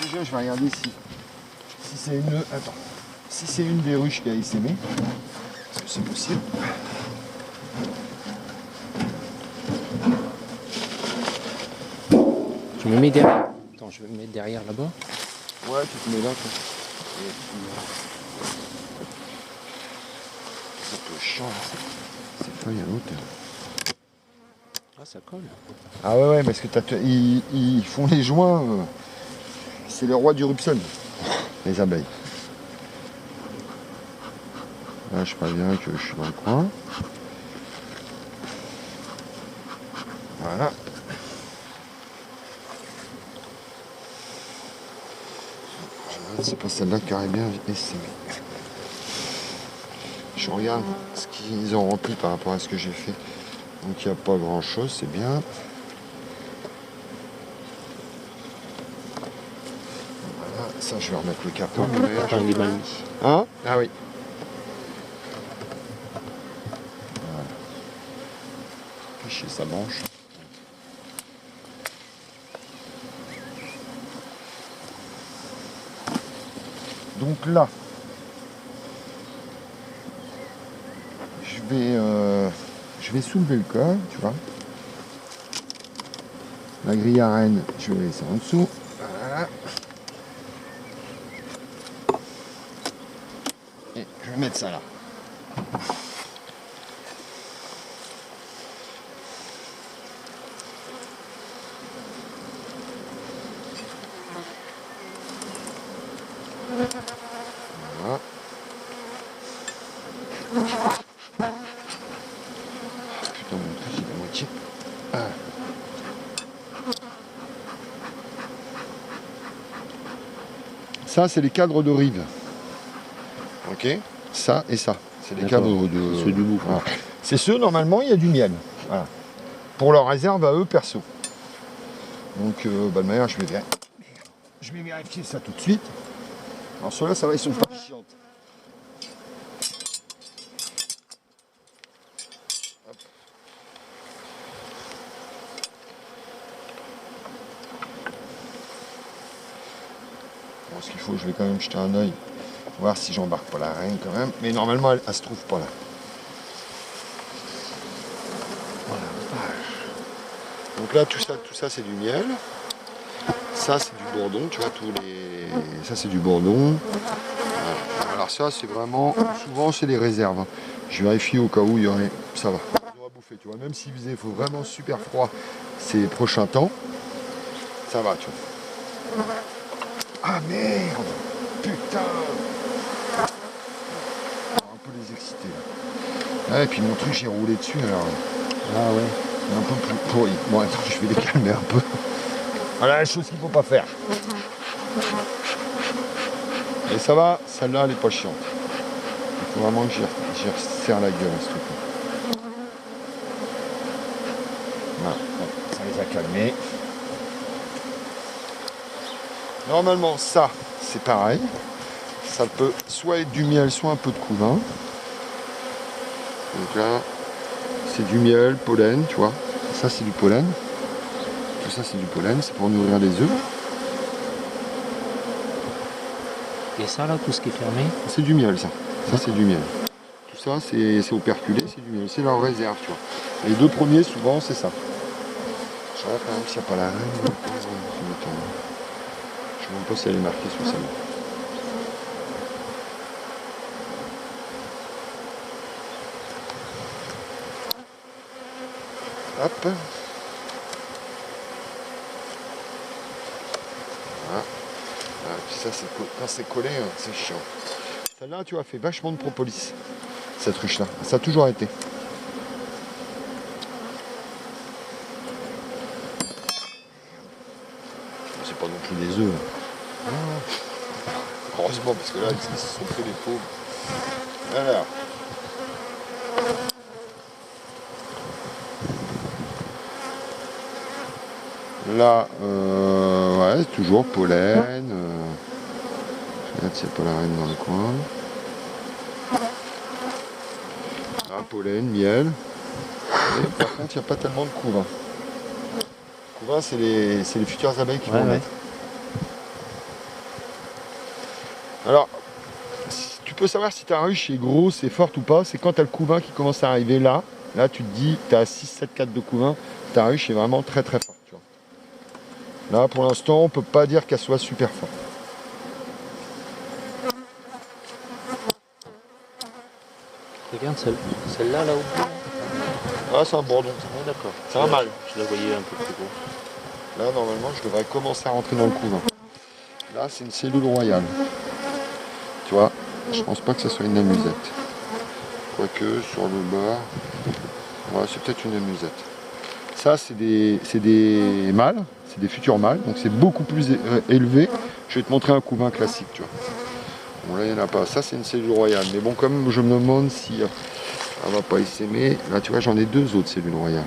Déjà, je vais regarder si c'est une... Attends. Si c'est une des ruches qui a essaimé. Parce que c'est possible. Je me mets derrière. Attends, je vais me mettre derrière là-bas. Ouais, tu te mets là, toi. C'est un peu chiant, là. C'est feuille à l'autre. Ah, ça colle. Ah ouais, parce que ils font les joints. C'est le roi du Rupson, les abeilles. Là, je préviens que je suis dans le coin. Voilà. C'est pas celle-là qui aurait bien essaimé. Je regarde ce qu'ils ont rempli par rapport à ce que j'ai fait. Donc il n'y a pas grand-chose, c'est bien. Voilà, ça je vais remettre le capot. Attends, il est mal mis. Hein? Ah oui. Voilà. Ficher sa branche. Donc là, je vais soulever le col, tu vois. La grille à rennes, je vais laisser en dessous. Voilà. Et je vais mettre ça là. Voilà. Putain, mon truc, il est à moitié. Ah. Ça, c'est les cadres de rive. Ok? Ça et ça. C'est les cadres de... Ceux du bout. Voilà. C'est ceux, normalement, il y a du miel. Voilà. Pour leur réserve à eux, perso. Donc, de manière, je vais vérifier ça tout de suite. Alors, ceux-là, ça va, ils sont pas chiantes. Bon, ce qu'il faut, je vais quand même jeter un œil, voir si j'embarque pas la reine quand même. Mais normalement, elle se trouve pas là. Voilà. Donc là, tout ça, c'est du miel. Ça, c'est du bourdon, tu vois, ça, c'est du bourdon. Voilà. Alors ça, c'est vraiment... Souvent, c'est les réserves. Je vérifie au cas où il y aurait... Ça va. Ils aura bouffé, tu vois. Même s'il faisait vraiment super froid ces prochains temps, ça va, tu vois. Ah merde! Putain! On va un peu les exciter là. Ah, et puis mon truc, j'ai roulé dessus alors. Ah ouais. Un peu pourri. Bon, attends, je vais les calmer un peu. Voilà la chose qu'il faut pas faire. Et ça va, celle-là, elle est pas chiante. Il faut vraiment que j'y resserre la gueule à ce truc-là. Voilà, ça les a calmés. Normalement, ça, c'est pareil. Ça peut soit être du miel, soit un peu de couvain. Donc là, c'est du miel, pollen, tu vois. Ça, c'est du pollen. Tout ça, c'est du pollen. C'est pour nourrir les œufs. Et ça là, tout ce qui est fermé? C'est du miel, ça. Ça, c'est du miel. Tout ça, c'est operculé, c'est du miel. C'est leur réserve, tu vois. Les deux premiers, souvent, c'est ça. Je regarde quand même s'il n'y a pas la reine. Je ne sais même pas si elle est marquée sur celle-là. Hop. Voilà. Ah, puis ça, quand c'est collé, c'est chiant. Celle-là, tu vois, fait vachement de propolis. Cette ruche-là. Ça a toujours été. C'est pas non plus des œufs. Heureusement, parce que là, ils se sont fait les pauvres. Alors. Là, ouais, toujours pollen. Je regarde s'il n'y a pas la reine dans le coin. Là, pollen, miel. Et par contre, il n'y a pas tellement de couvain. Couvain, c'est les futures abeilles qui vont mettre. Alors, tu peux savoir si ta ruche est grosse et forte ou pas, c'est quand tu as le couvain qui commence à arriver là. Là, tu te dis, tu as 6, 7, 4 de couvain, ta ruche est vraiment très très forte. Tu vois. Là, pour l'instant, on peut pas dire qu'elle soit super forte. Regarde celle-là, là-haut. Ah, c'est un bourdon. Ah, d'accord. C'est un mâle. Je la voyais un peu plus grosse. Là, normalement, je devrais commencer à rentrer dans le couvain. Là, c'est une cellule royale. Tu vois, je pense pas que ce soit une amusette. Quoique, sur le bas, ouais, c'est peut-être une amusette. Ça, c'est des mâles, c'est des futurs mâles, donc c'est beaucoup plus élevé. Je vais te montrer un couvain classique, tu vois. Bon, là, il n'y en a pas. Ça, c'est une cellule royale. Mais bon, comme je me demande si elle va pas essaimer. Là, tu vois, j'en ai 2 autres cellules royales.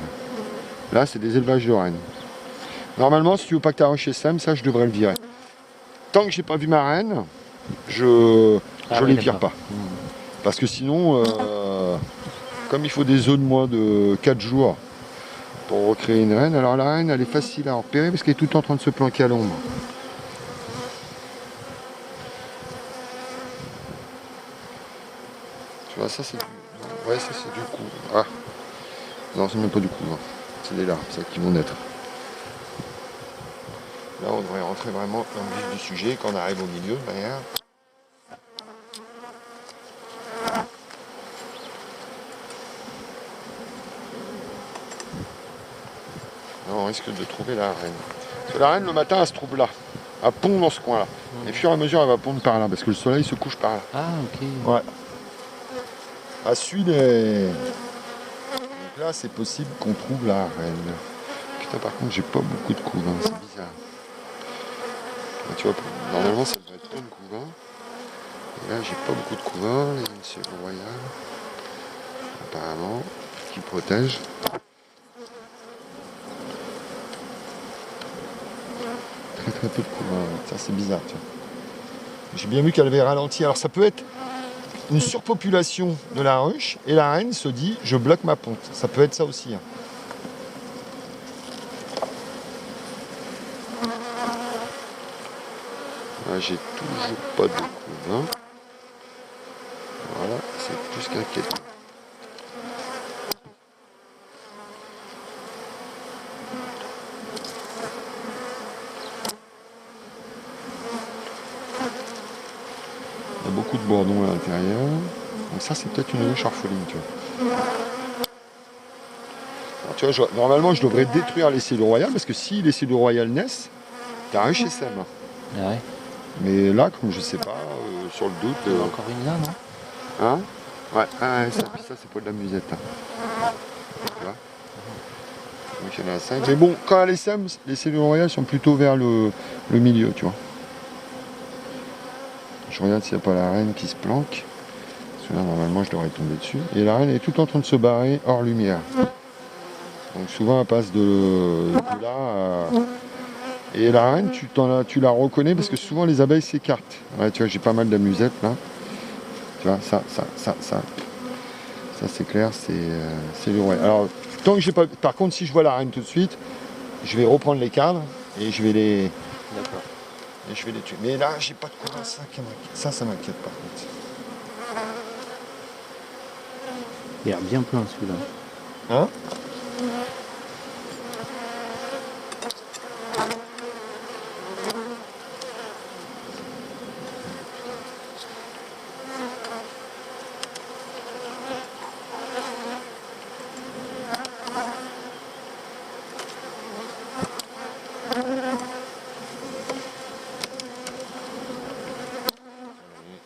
Là, c'est des élevages de reines. Normalement, si tu veux pas que ta ruche sème, ça, je devrais le virer. Tant que j'ai pas vu ma reine, je les vire pas. Parce que sinon, comme il faut des œufs de moins de 4 jours pour recréer une reine, alors la reine, elle est facile à repérer parce qu'elle est tout le temps en train de se planquer à l'ombre. Tu vois, ça c'est du... Ouais, ça c'est du coup. Ah, non, c'est même pas du coup. Hein. C'est des larves, ça, qui vont naître. Là, on devrait rentrer vraiment dans le vif du sujet quand on arrive au milieu, derrière. Là, on risque de trouver la reine. Parce que la reine, le matin, elle se trouve là. Elle pond dans ce coin-là. Et au fur et à mesure, elle va pondre par là, parce que le soleil se couche par là. Ah, ok. Ouais. Elle suit les... Donc là, c'est possible qu'on trouve la reine. Putain, par contre, j'ai pas beaucoup de couvains, c'est bizarre. Là, tu vois, normalement, ça devrait être plein de couvains. Et là, j'ai pas beaucoup de couvains. Il y a une cellule royale, apparemment, qui protège. Très très peu de couvains. Ça, c'est bizarre, tu vois. J'ai bien vu qu'elle avait ralenti. Alors, ça peut être une surpopulation de la ruche et la reine se dit je bloque ma ponte. Ça peut être ça aussi. Hein. Là, j'ai toujours pas de couvain. Voilà, c'est plus qu'inquiétant. Il y a beaucoup de bourdons à l'intérieur. Donc ça, c'est peut-être une ruche orpheline, tu vois. Alors, tu vois, normalement, je devrais détruire les cellules royales, parce que si les cellules royales naissent, ta ruche est sème. Ah ouais. Mais là, comme je sais pas, sur le doute... Il y en a encore une là, non? Hein? Ouais, ah, ça c'est pas de la musette. Hein. Tu vois? Donc il y en a 5. Mais bon, quand elle est sème, les cellules royales sont plutôt vers le milieu, tu vois. Je regarde s'il n'y a pas la reine qui se planque. Parce que là, normalement, je devrais tomber dessus. Et la reine est tout en train de se barrer hors lumière. Donc souvent, elle passe de là à... Et la reine, tu la reconnais parce que souvent, les abeilles s'écartent. Ouais, tu vois, j'ai pas mal d'amusettes, là. Tu vois, ça, c'est clair, c'est le royal. Alors, tant que j'ai pas... Par contre, si je vois la reine tout de suite, je vais reprendre les cadres et je vais les... D'accord. Et je vais les tuer. Mais là, j'ai pas de quoi. Ça m'inquiète par contre. Il a l'air bien plein celui-là. Hein?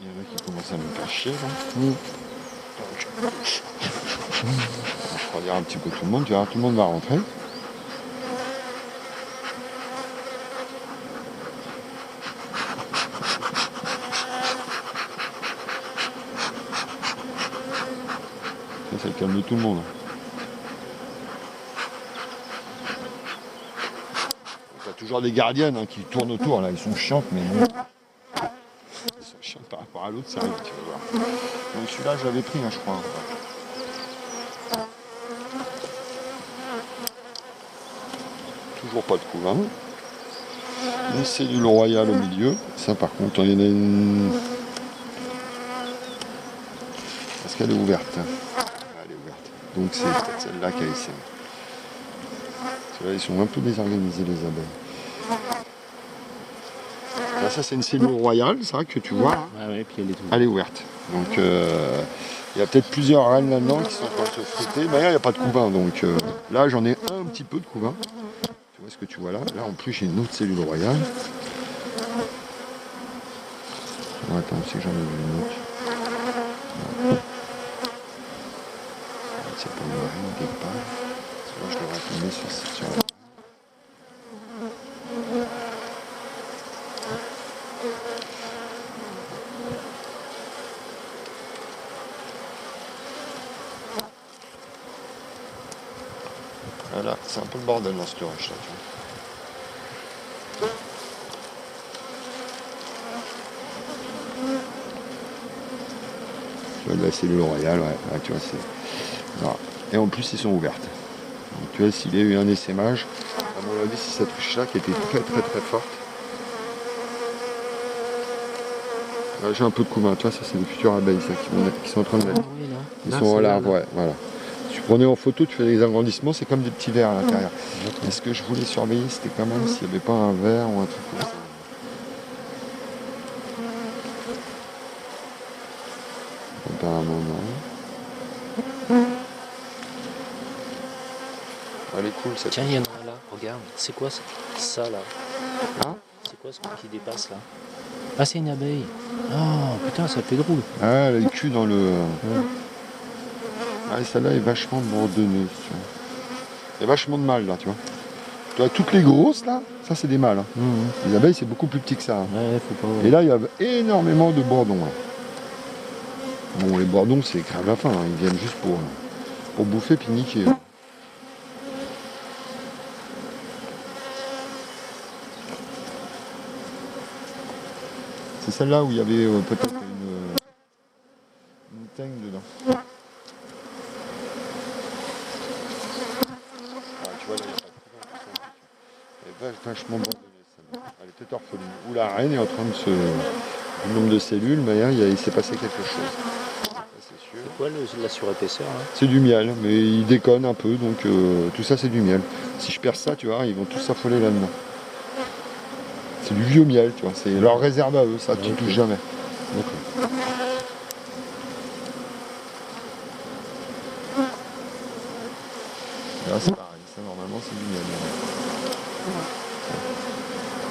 Il y en a qui commencent à me cacher là. Donc, on va dire un petit peu tout le monde, tu vois, tout le monde va rentrer. Ça calme tout le monde. Il y a toujours des gardiennes hein, qui tournent autour là, ils sont chiantes mais non. Ils sont chiantes par rapport à l'autre, ça arrive, tu vas voir. Donc celui-là je l'avais pris hein, je crois. Toujours pas de couvain. Une cellule royale au milieu. Ça par contre, il y en a une pense qu'elle est ouverte. Elle est ouverte. Donc c'est peut-être celle-là qui a essaimé. Là, ils sont un peu désorganisés les abeilles. Là, ça c'est une cellule royale, ça, que tu vois. Là. Ah ouais, puis elle est ouverte. Elle est ouverte. Donc il y a peut-être plusieurs reines là-dedans qui sont en train de se frotter. Mais là, il n'y a pas de couvain. Donc là, j'en ai un petit peu de couvain. Tu vois ce que tu vois là. Là, en plus, j'ai une autre cellule royale. Bon, attends, c'est que j'en ai vu une autre. Non. C'est pas une reine quelque part. Moi, je devrais tomber sur cette sur la... Voilà, c'est un peu le bordel dans cette ruche là, tu vois. Tu vois, de la cellule royale, ouais, tu vois, c'est... Voilà. Et en plus, ils sont ouvertes. Donc, tu vois, s'il y a eu un essaimage, à mon avis, c'est cette ruche-là qui était très forte. Là, j'ai un peu de couvain, tu vois, ça c'est les futures abeilles, ça, qui sont en train de naître. Oui, là. Ils Là, sont c'est en là, larve, là. ouais, voilà. Tu prenais en photo, tu fais des agrandissements, c'est comme des petits vers à l'intérieur. Et ce que je voulais surveiller, c'était quand même s'il n'y avait pas un ver ou un truc comme ça. Apparemment, non. Elle est cool, cette... Tiens, il y en a un là, regarde. C'est quoi ça là? Hein? C'est quoi ce truc qui dépasse là? Ah, c'est une abeille. Oh putain, ça fait drôle. Ah, elle a le cul dans le... Ah, et celle-là est vachement bourdonneuse, tu vois. Il y a vachement de mâles, là, tu vois. Tu vois, toutes les grosses, là, ça, c'est des mâles. Hein. Les abeilles, c'est beaucoup plus petit que ça. Hein. Ouais, faut pas... Et là, il y a énormément de bourdons, là. Bon, les bourdons, c'est crème la fin, hein. Ils viennent juste pour bouffer puis niquer. Hein. C'est celle-là où il y avait peut-être une teigne dedans. Ah, tu vois, là, il n'y a pas de couvain. Elle est vachement bourdonneuse, celle-là. Elle est peut-être orpheline. Ou la reine est en train de se... Le nombre de cellules, mais il s'est passé quelque chose. Ça, c'est sûr. C'est quoi la surépaisseur là? C'est du miel, mais ils déconnent un peu, donc tout ça c'est du miel. Si je perce ça, tu vois, ils vont tous s'affoler là-dedans. C'est du vieux miel, tu vois, c'est leur réserve à eux, ça, tu ne touches jamais. D'accord. Et là c'est pareil, ça normalement c'est du miel.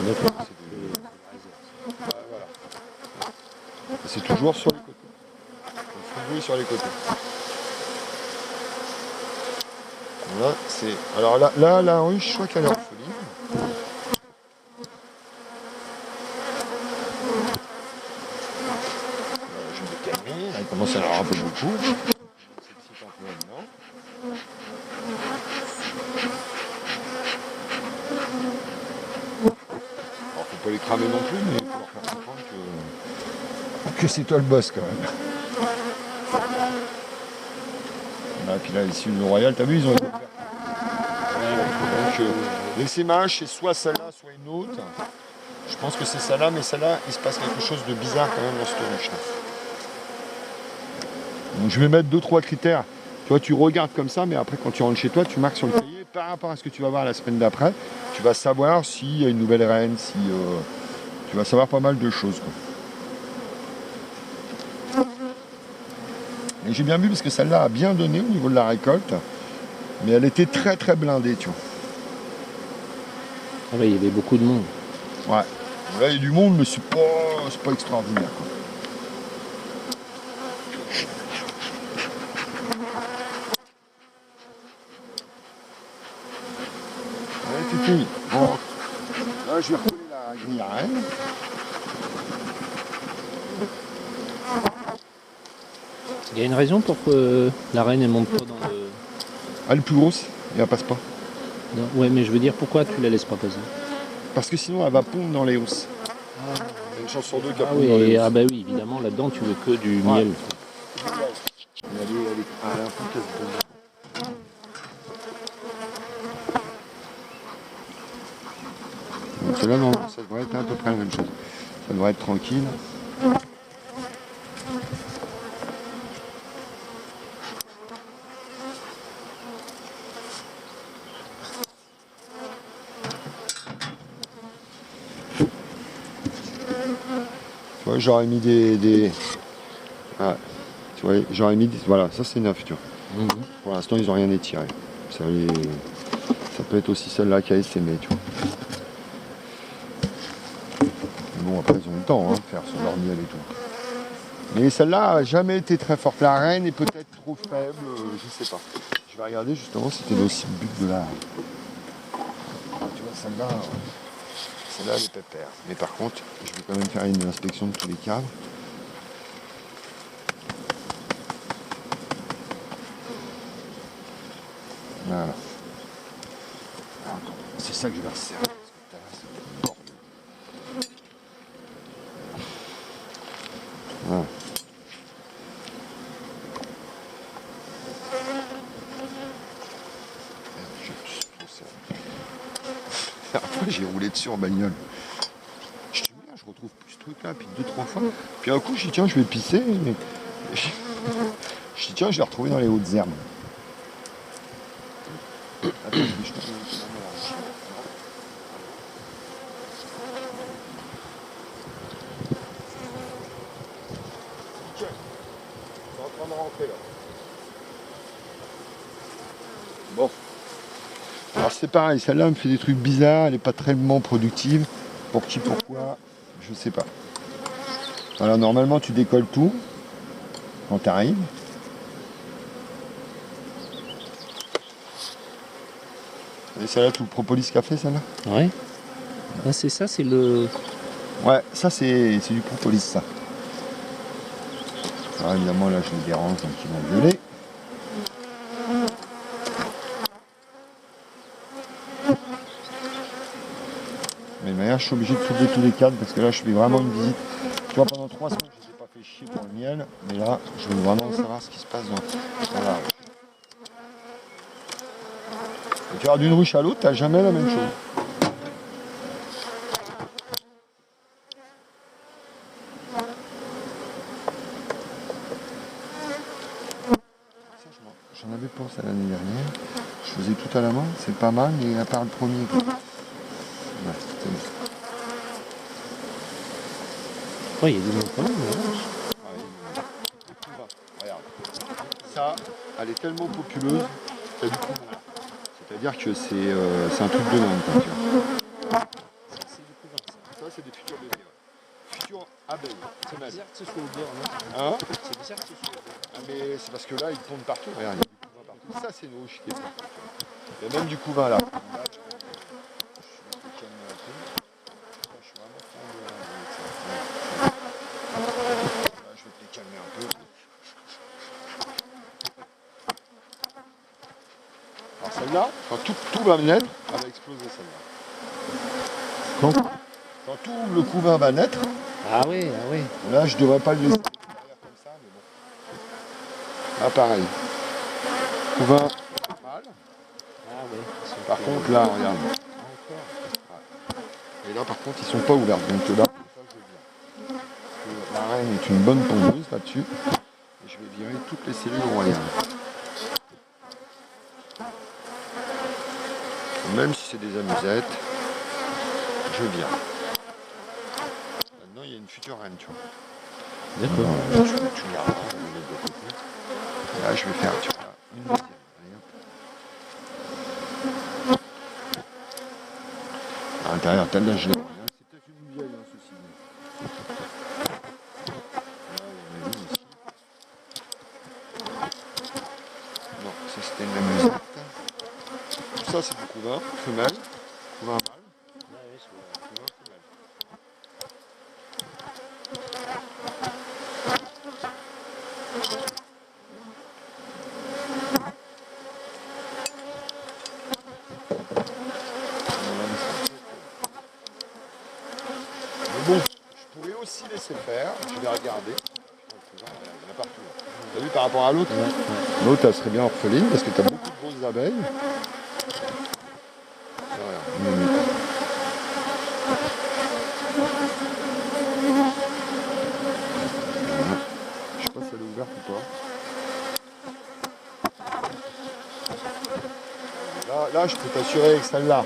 D'accord. Ouais, voilà. Et c'est toujours sur les côtés. Le frigo est sur les côtés. Là, c'est. Alors là, la ruche, je crois qu'elle est orpheline. Je vais me calmer, là, il commence à en avoir un peu beaucoup. C'est un peu maintenant. Alors faut pas les cramer non plus, mais il faut leur faire comprendre que c'est toi le boss quand même. Là, puis là, ici, le Royal, t'as vu, ils ont été ouverts. Donc, l'essaimage, c'est soit celle-là, soit une autre. Je pense que c'est celle-là, mais celle-là, il se passe quelque chose de bizarre quand même dans cette ruche-là. Donc, je vais mettre 2-3 critères. Tu vois, tu regardes comme ça, mais après, quand tu rentres chez toi, tu marques sur le cahier par rapport à ce que tu vas voir la semaine d'après. Tu vas savoir s'il y a une nouvelle reine, si tu vas savoir pas mal de choses, quoi. Et j'ai bien vu parce que celle-là a bien donné au niveau de la récolte, mais elle était très blindée, tu vois. Ah ouais, il y avait beaucoup de monde. Ouais. Là, il y a du monde, mais c'est pas extraordinaire, quoi. Allez, Fifi. Bon. Là, je vais recoller la grille à reine. Il y a une raison pour que la reine elle monte pas dans le... Elle est plus grosse et elle passe pas. Non, ouais, mais je veux dire, pourquoi tu la laisses pas passer? Parce que sinon, elle va pondre dans les hausses. Ah, Il y a une chance sur deux qu'elle ah pond dans les oui, hausses. ah bah oui, évidemment, là-dedans, tu veux que du miel. Elle est un peu casse-bonne. Donc là, non, ça devrait être à peu près la même chose. Ça devrait être tranquille. Tu vois, j'aurais mis ah, tu vois, j'aurais mis voilà, ça c'est neuf, tu vois. Pour l'instant, ils n'ont rien étiré. Ça peut être aussi celle-là qui a essaimé, tu vois. Mais bon, après, ils ont le temps de faire sur leur miel et tout. Mais celle-là n'a jamais été très forte. La reine est peut-être trop faible, je sais pas. Je vais regarder justement si c'était aussi le but de la... Tu vois, celle-là, elle est pépère. Mais par contre, je vais quand même faire une inspection de tous les cadres. Voilà. C'est ça que je vais resserrer. Voilà. Après, j'ai roulé dessus en bagnole. Je dis, merde, je retrouve plus ce truc-là, puis 2-3 fois. Puis un coup, je dis, tiens, je vais pisser. Je dis, tiens, je l'ai retrouvé dans les hautes herbes. Attends, je vais jeter un peu la mélange. Tiens, c'est en train de rentrer là. Bon. Alors c'est pareil, celle-là me fait des trucs bizarres, elle n'est pas très productive. Pour qui, pourquoi, je sais pas. Alors normalement tu décolles tout quand tu arrives. Et celle-là, tout le propolis qu'a fait celle-là? Ouais. Ah, c'est ça, c'est le... Ouais, ça c'est du propolis ça. Alors évidemment là je les dérange donc ils vont gueuler. Mais de manière je suis obligé de soulever tous les cadres parce que là je fais vraiment une visite. Tu vois pendant 3 semaines je ne les ai pas fait chier pour le miel, mais là je veux vraiment savoir ce qui se passe dans la ruche. Et tu vois d'une ruche à l'autre, tu n'as jamais la même chose. J'en avais pensé l'année dernière. Je faisais tout à la main, c'est pas mal, mais à part le premier. Quoi. Ouais, c'est bon. Ouais, il y a des noms quand même, Regarde. Ça, elle est tellement populeuse, t'as du coup. C'est-à-dire que c'est un truc de dingue. Quoi, tu vois. Ça, c'est des futurs bébés. Ouais. Futurs abeilles. C'est mal. bizarre que ce soit au beurre, non? Hein? C'est bizarre que ce soit au beurre. Ah, mais c'est parce que là, ils pondent partout. Regarde, il y a du couvain partout. Ça, c'est une ruche qui est partout. Il y a même du couvain là. Je vais te les calmer un peu. Alors celle-là, quand tout va naître, elle va exploser celle-là. Quand tout le couvain va naître, Ah oui, ah oui. là je devrais pas le laisser comme ça, mais bon. Là pareil. Couvain mâle. Ah oui. Par contre là, regarde. Et là par contre ils sont pas ouverts. Donc là, la reine est une bonne pondeuse là-dessus. Et je vais virer toutes les cellules royales. Même si c'est des amusettes, je viens. Maintenant il y a une future reine, tu vois. D'accord. Tu gardes, on met de côté. Et là je vais faire, tu vois, une deuxième. Allez, hop. À l'intérieur, t'as de la gelée. C'est peut-être une vieille, ceci dit. Là, il y en a une ici. Non, ça c'était une amusette. Tout ça c'est du couvain, femelle, couvain mâle. Couvain femelle. Mais bon, je pourrais aussi laisser faire, je vais regarder. Il y en a partout. Tu as vu par rapport à l'autre? L'autre elle serait bien orpheline parce que tu as beaucoup de grosses abeilles. Voilà. Je sais pas si elle est ouverte ou pas. Là, je peux t'assurer que celle-là,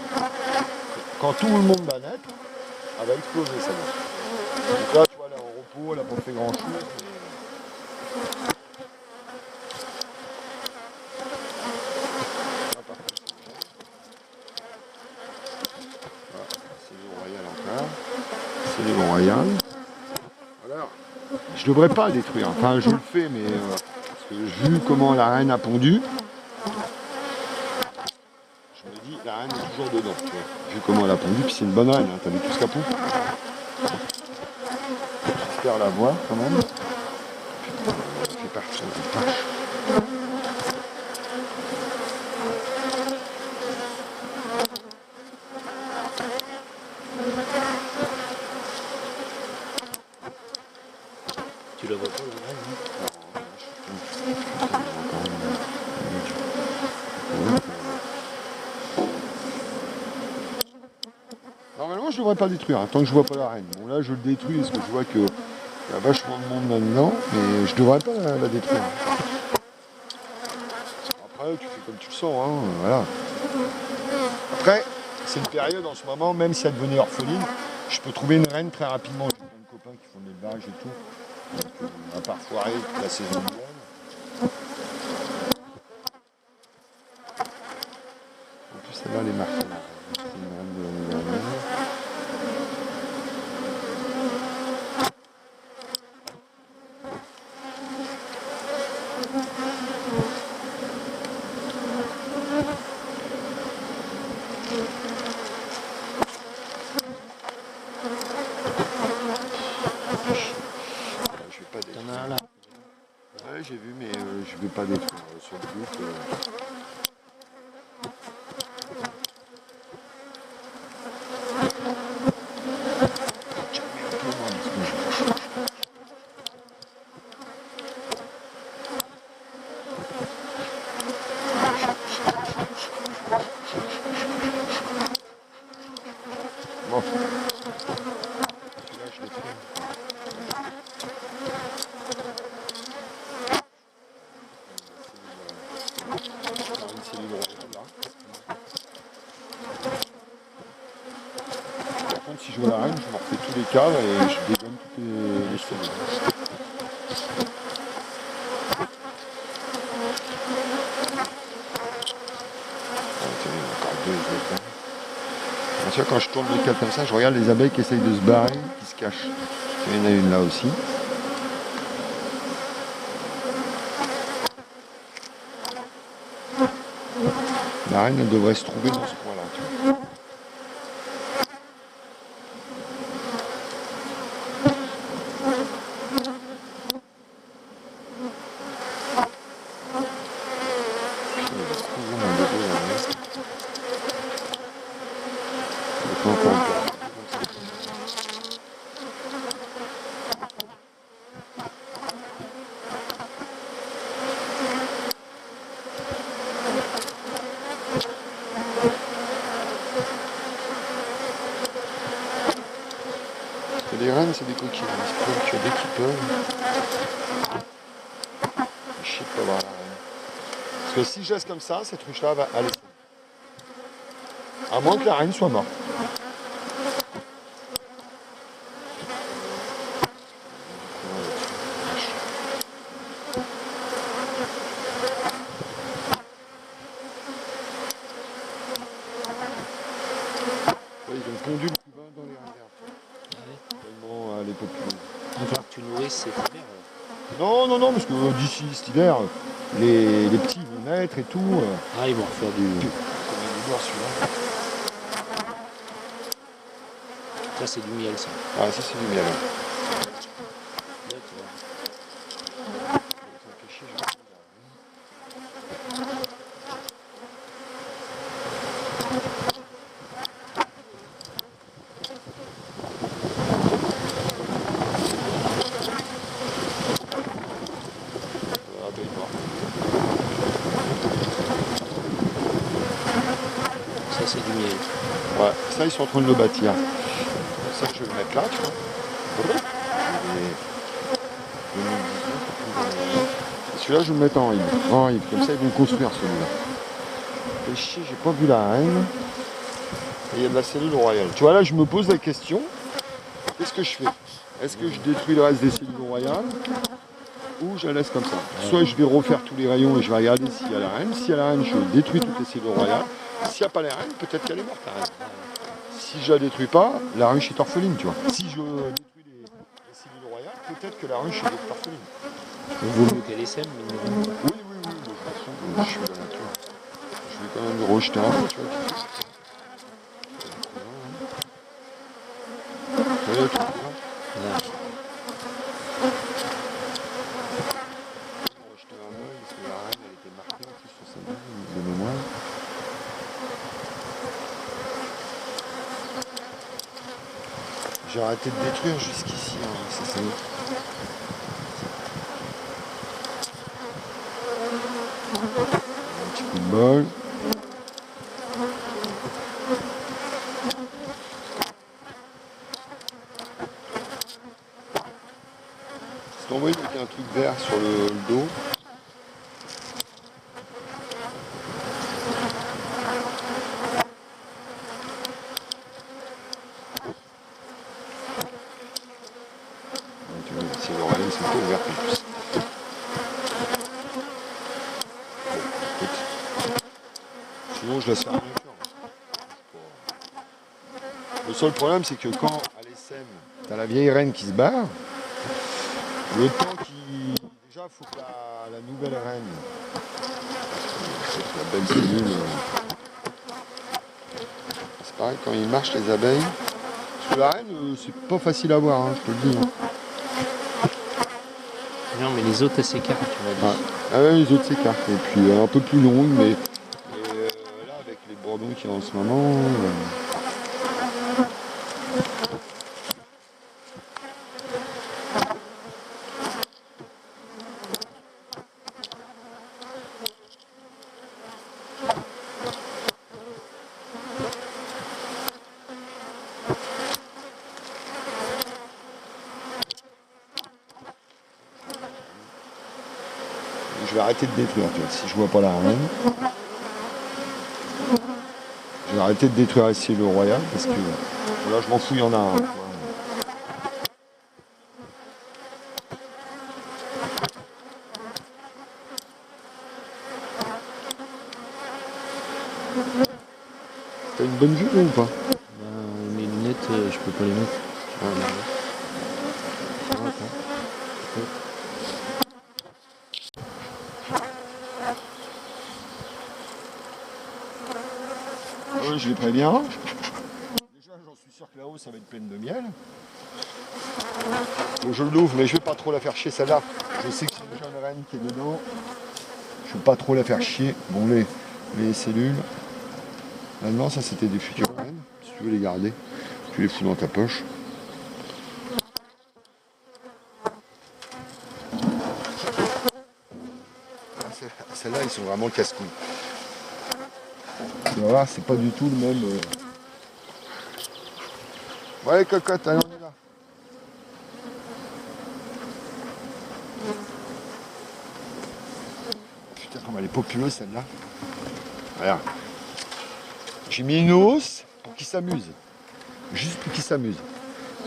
quand tout le monde va naître, elle va exploser celle-là. Donc là, tu vois, là, on peau, elle n'a pas fait grand chose. C'est le royal. Alors, je devrais pas détruire. Enfin, je le fais, mais parce que vu comment la reine a pondu, je me dis la reine est toujours dedans. Tu vois. Vu comment elle a pondu, puis c'est une bonne reine. Hein. T'as vu tout ce qu'elle pond. J'espère la voir quand même. C'est parti. Tu la vois pas, la reine, Normalement, je devrais pas détruire, hein, tant que je vois pas la reine. Bon, là, je le détruis parce que je vois que y a vachement de monde là-dedans, mais je devrais pas la détruire. Après, tu fais comme tu le sens, hein, voilà. Après, c'est une période en ce moment, même si elle devenait orpheline, je peux trouver une reine très rapidement. J'ai plein de copains qui font de l'élevage et tout. Donc, à part foirer la saison de miel. En plus, celle-là, elle est marquée. C'est une reine de l'année dernière. Je vais pas détruire. t'en as un là. Ouais, j'ai vu, mais je vais pas détruire sur le groupe. Bon. Celui-là, je l'ai fait. Une cellule royale, là. Par contre, si je vois la reine, je m'en refais tous les cadres et je dégomme toutes les cellules. Encore deux, je vais faire. Tu vois, quand je tourne le cadre comme ça, je regarde les abeilles qui essayent de se barrer, qui se cachent. Il y en a une là aussi. La reine, elle devrait se trouver dans ce coin-là. Tu vois. Les reines, c'est des coquilles. Ils se procurent dès qu'ils peuvent. Je sais pas voir la reine. Parce que si je laisse comme ça, cette ruche-là va aller. À moins que la reine soit morte. Ils ont pondu le cubain dans les rivières. Tellement elle est populaire. Il va falloir que tu nourrisses cet hiver. Non, non, non, parce que d'ici cet hiver, les petits vont naître et tout. Ah, ils vont refaire du. Comme il est noir celui-là. Ça, c'est du miel, ça. Ah, ça c'est du miel. D'accord. Ça, c'est du miel. Ouais, ça ils sont en train de le bâtir. Ça je vais le mettre là, tu vois. Et celui-là je vais le mettre en rive. En rive, comme ça ils vont construire celui-là. Et chier, j'ai pas vu la reine. Et il y a de la cellule royale. Tu vois là je me pose la question, qu'est-ce que je fais? Est-ce que je détruis le reste des cellules royales ou je la laisse comme ça? Soit je vais refaire tous les rayons et je vais regarder s'il y a la reine. S'il y a la reine, je détruis toutes les cellules royales. S'il n'y a pas la reine, peut-être qu'elle est morte, la reine. Si je la détruis pas, la ruche est orpheline, tu vois. Si je détruis les cellules royales, peut-être que la ruche est orpheline. Vaut mieux qu'elle essaime, mais Oui, oui, oui, mais je m'en fous, je suis dans la nature. Je vais quand même le rejeter un peu, tu vois. Ouais, tu vois. là, Rejeter un œil, parce que la reine, elle était marquée en plus sur sa main, de mémoire. J'ai arrêté de détruire jusqu'ici, hein, ça c'est... Un petit coup de bol. C'est envoyé avec un truc vert sur le dos. Tu vois, c'est l'oreille, c'est tout ouvert en plus. Écoute. Sinon je laisse faire rien faire. Le seul problème c'est que quand à l'ESM, t'as la vieille reine qui se barre, le temps qui. Déjà il faut que la nouvelle reine, la belle cellule. C'est pareil quand ils marchent les abeilles. Parce que la reine, c'est pas facile à voir, hein, je te le dis. Hein. non, mais les autres, elles s'écartent, tu m'as dit. Ah ouais, les autres s'écartent. Et puis un peu plus longue, mais là avec les bourdons qu'il y a en ce moment. Je vais arrêter de détruire, tu vois, si je vois pas la reine. Je vais arrêter de détruire ici le royal parce que là je m'en fous, il y en a un. T'as une bonne vue ou pas? Mes lunettes, je peux pas les mettre. Oui, je les préviens. Déjà, j'en suis sûr que là-haut, ça va être pleine de miel. Donc je l'ouvre, mais je vais pas trop la faire chier celle-là. Je sais que c'est une jeune reine qui est dedans. Je vais pas trop la faire chier. Bon, les cellules. Maintenant, ça c'était des futures reines. Si tu veux les garder, tu les fous dans ta poche. Celles-là, ils sont vraiment casse-couilles. Tu vas voir, c'est pas du tout le même. Ouais, cocotte, allez, on est là. Putain, comme elle est populeuse celle-là. Regarde. J'ai mis une hausse pour qu'il s'amuse. Juste pour qu'il s'amuse.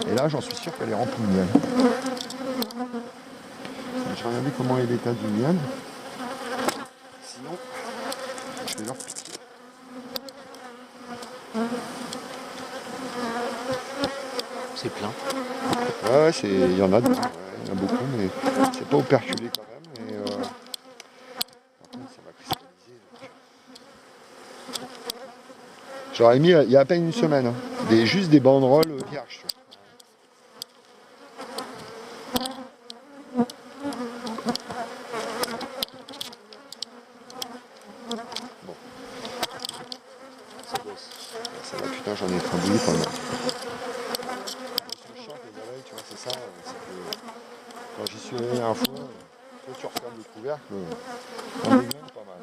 Et là, j'en suis sûr qu'elle est remplie de miel. Je vais regarder comment est l'état du miel. Sinon, je vais leur piquer. C'est plein. Ouais, il y en a, ouais, il y en a beaucoup, mais c'est pas operculé quand même. Et, par contre, ça va cristalliser. Donc. J'aurais mis il y a à peine une semaine, hein, juste des banderoles vierges. Bon. Ça va, putain, j'en ai écrabouillé pas mal. Tu vois, c'est ça, c'est que quand j'y suis allé la dernière fois, toi tu refermes le couvercle, on est bien pas mal.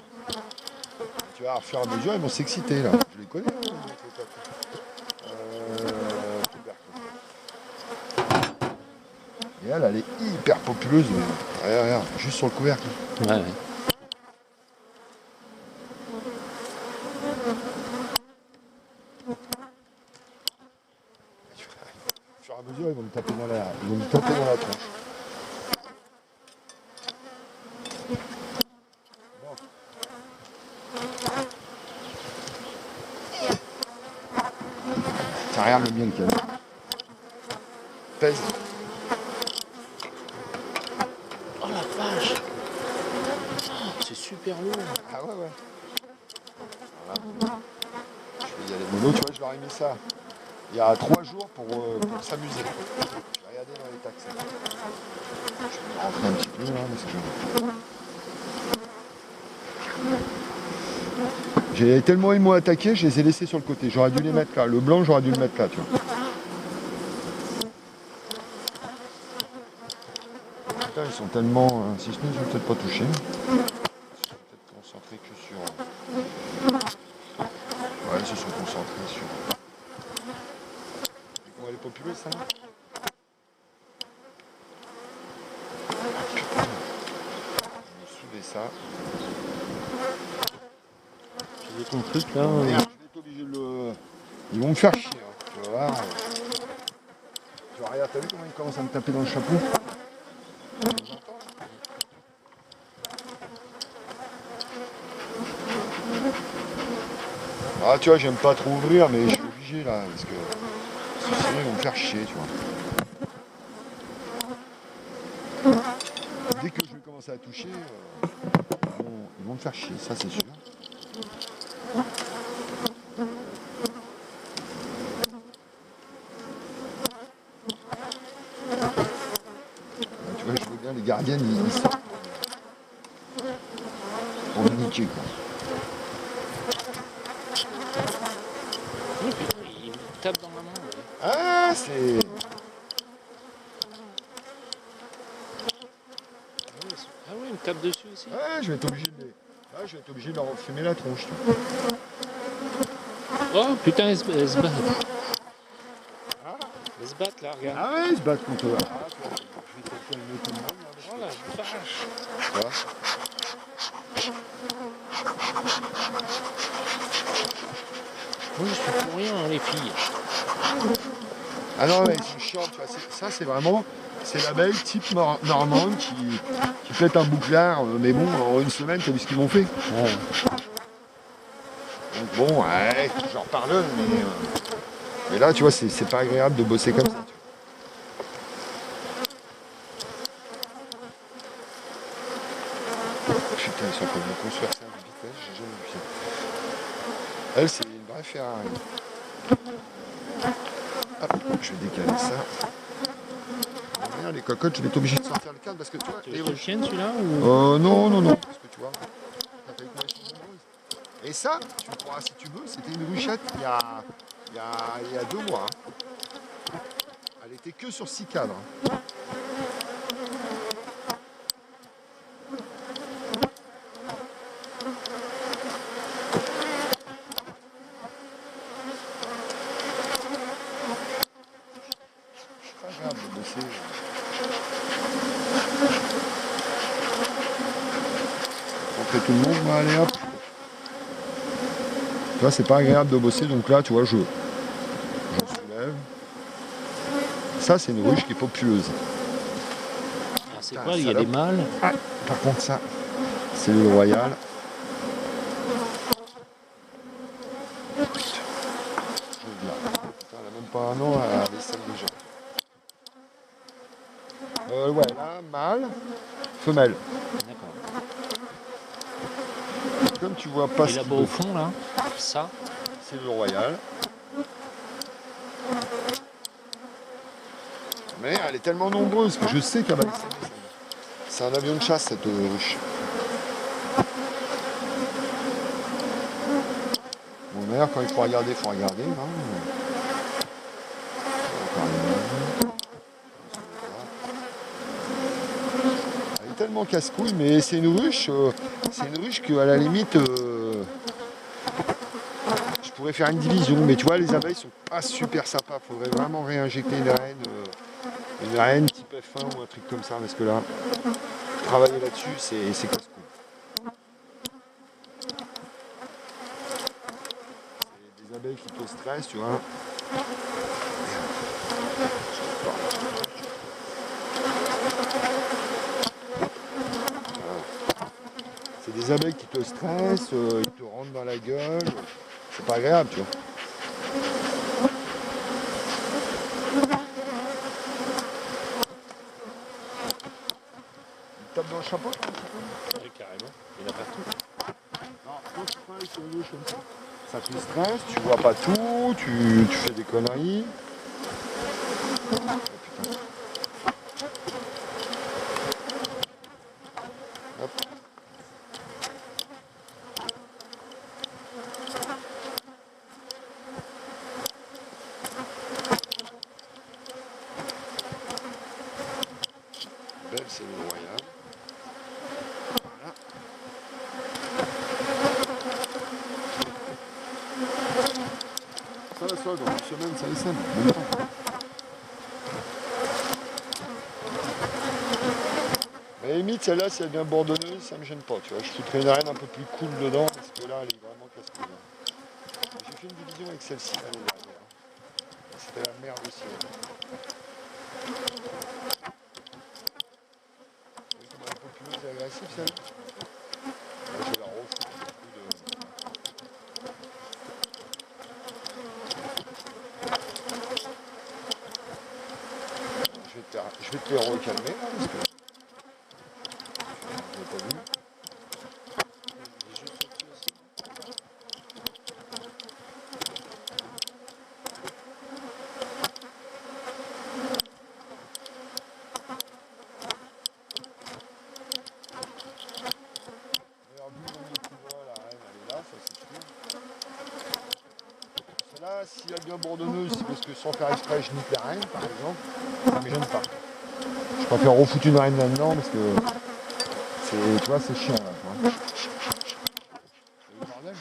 Et tu vas, à fur et à mesure, ils vont s'exciter là. Je les connais, hein, les cocottes. Et elle est hyper populeuse. Regarde, regarde, juste sur le couvercle. Ouais, ouais. Au fur à mesure, ils vont me taper dans la tronche. Bon. Tiens, regarde le mien qu'il y a. Pèse. Oh la vache. Oh, c'est super lourd. Ah ouais, ouais. Voilà. Je vais y aller mollo, tu vois, je leur ai mis ça il y a 3 jours pour s'amuser. Je vais regarder dans les taxes. Je vais rentrer un petit peu là, parce que j'ai tellement ils m'ont attaqué, je les ai laissés sur le côté. J'aurais dû les mettre là. Le blanc, j'aurais dû le mettre là, tu vois. Putain, ils sont tellement. Si ce n'est, je vais peut-être pas toucher. Je vais peut-être concentrer que sur. Ouais, ils se sont concentrés sur. Elle est populeuse, ça là. Putain. Je vais soulever ça. Tu veux ton truc là Merde, je vais être obligé de le. Ils vont me faire chier, hein. Tu vas voir. Tu vois, regarde, t'as vu comment ils commencent à me taper dans le chapeau? Ah, tu vois, j'aime pas trop ouvrir, mais je suis obligé là, parce que sinon ils vont me faire chier, tu vois. Dès que je vais commencer à toucher, ils vont me faire chier, ça c'est sûr. Tu vois, je veux bien, les gardiennes, ils sortent pour me niquer, quoi. Oui, putain, il me tape dans la main. Ouais. Ah, c'est... Ah ouais, il me tape dessus aussi. Ouais, je vais être obligé de les... Ah, je vais être obligé de leur fumer la tronche, tu vois. Oh putain, elles se battent. Elles se battent là, regarde. Ah ouais, ils se battent contre eux. Ah, tu vois, je vais peut-être pas aimer tout le monde, là, Oh la vache. tu vois. Moi je suis pour rien, hein, les filles. Ah non, ouais, ils sont chiants, tu vois. Ça, c'est vraiment... C'est l'abeille type normande qui pète un bouclard, mais bon, en une semaine, t'as vu ce qu'ils m'ont fait. Ouais. Donc bon, ouais, j'en pardonne, mais là, tu vois, c'est pas agréable de bosser comme ça. Tu vois. Putain, ils sont en train de me construire ça à vitesse, j'ai jamais vu ça. Elle, c'est une vraie Ferrari. Hop, je vais décaler ça. Merde, les cocottes, je vais être obligé de sortir le cadre parce que tu vois, Tu les veux que je le tienne celui-là ou... non, parce que tu vois, t'as fait quoi, ils sont nombreuses. Et ça, tu me croiras si tu veux, c'était une ruchette il y a 2 mois. Hein. Elle était que sur 6 cadres. Hein. C'est pas grave de bosser. Rentrer tout le monde, moi, allez hop. Tu vois, c'est pas agréable de bosser, donc là, tu vois, je soulève. Ça, c'est une ruche qui est populeuse. Ah, c'est Putain, quoi, il y a salope. des mâles. Ah, par contre, ça, c'est le royal. Je regarde. Putain, elle a même pas un an à la vaisselle déjà. Ouais, là, mâle, femelle. D'accord. Comme tu vois pas Et ce là-bas qu'il au veut, fond, là, ça, c'est le royal. Mais elle est tellement nombreuse que je sais qu'elle va essayer. C'est un avion de chasse, cette ruche. Bon, d'ailleurs, quand il faut regarder, il faut regarder. Hein. Elle est tellement casse-couille, mais c'est une ruche qu'à la limite, je pourrais faire une division. Mais tu vois, les abeilles sont pas super sympas. Il faudrait vraiment réinjecter une reine type F1 ou un truc comme ça, parce que là, travailler là-dessus, c'est casse-couille. C'est des abeilles qui te stressent, tu vois. des abeilles qui te stressent, ils te rentrent dans la gueule. C'est pas agréable, tu vois. Ils tapent dans le chapeau, toi, un petit peu? Oui, carrément. Il y en a partout. Non, quand tu travailles sur une gauche comme ça te stresse, tu vois pas tout, tu fais des conneries. Hop. Belle cellule royale. Voilà. Ça, dans une semaine, ça essaime. Même temps. Mais à la limite, celle-là, si elle vient bourdonneuse, ça me gêne pas, tu vois. Je foutrais une arène un peu plus cool dedans, parce que là, elle est vraiment casse-couille. J'ai fait une division avec celle-ci l'année dernière. C'était la merde aussi. Vous voyez comment elle est populeuse et agressive, celle-là? Là, je vais la refoutre. Je vais te les recalmer, là, parce que je l'ai pas vu. Alors, vu le nombre de couvreurs, la reine, elle est là, ça c'est sûr. Celle-là, si elle vient bourdonneuse, c'est parce que sans faire exprès, je nique la reine, par exemple, ça me gêne pas. Je préfère refoutre une reine là-dedans, parce que c'est, tu vois, c'est chiant, là, tu vois. C'est le bordel.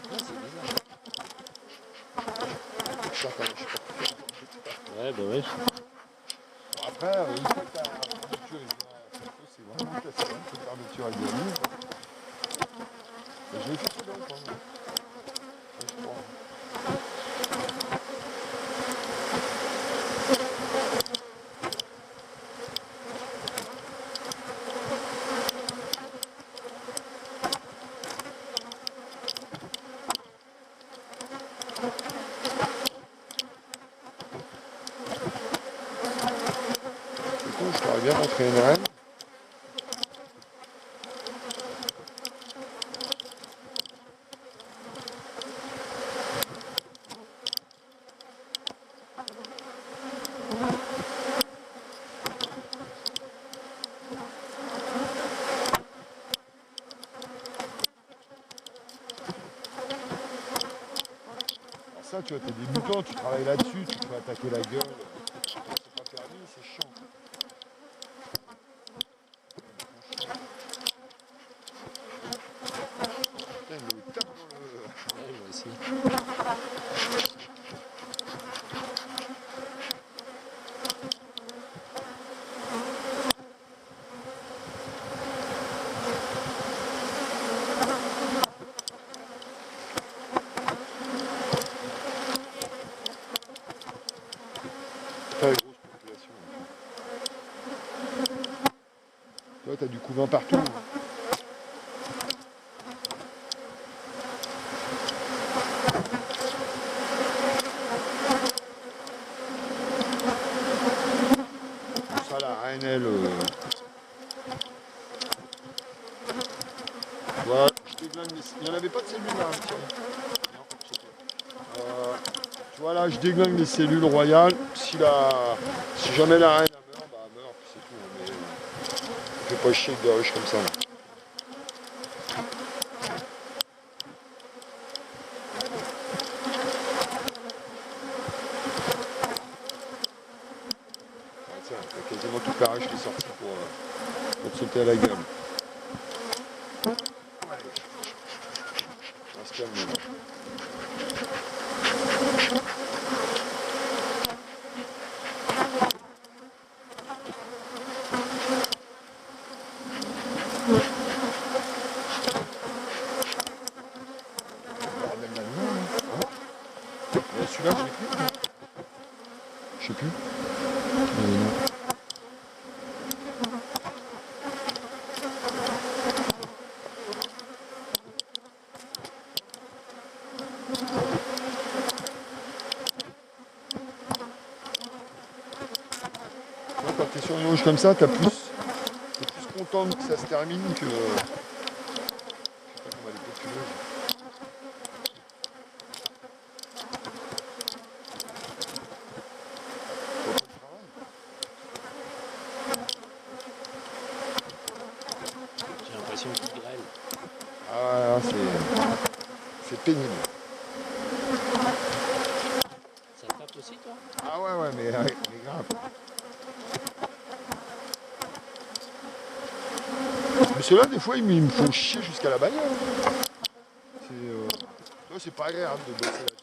Ouais, c'est bizarre. Ça, quand même, je sais pas. Ouais, bah ouais. Bon, après, une fois que ta fermeture est bien, c'est vraiment cassé, hein, cette fermeture est bien mise. Je l'ai fait souvent, quand même. Je crois. Du coup, je pourrais bien montrer une reine. Alors ça, tu vois, t'es débutant, tu travailles là-dessus, tu te fais attaquer la gueule. C'est pas permis, c'est chiant. Putain, il me tape dans le... Ouais, moi aussi. Très grosse population. Tu vois, t'as du couvain partout. Ça, la reine, elle... Voilà, je déglingue les... Il n'y en avait pas de cellules là, hein, tiens. Non, je sais pas. Tu vois là, je déglingue les cellules royales. Si jamais la reine elle meurt, bah elle meurt, puis c'est tout. Mais je fais pas chier avec des ruches comme ça. Moi. Ah, tiens, t'as quasiment toute la ruche qui est sortie pour te sauter à la gueule. On va se calmer là. Bordel là-dedans, là. Hein. Celui-là, je l'ai plus. Je sais plus. Non. quand tu es sur une rouge comme ça, t'es plus content que ça se termine que. Je sais pas comment elle est populeuse. J'ai l'impression qu'il grêle. Ah, c'est pénible. Ça tape aussi, toi? Ah ouais, mais grave. Mais ceux-là, des fois, ils me font chier jusqu'à la bagnole. C'est pas agréable de bosser là-dessus.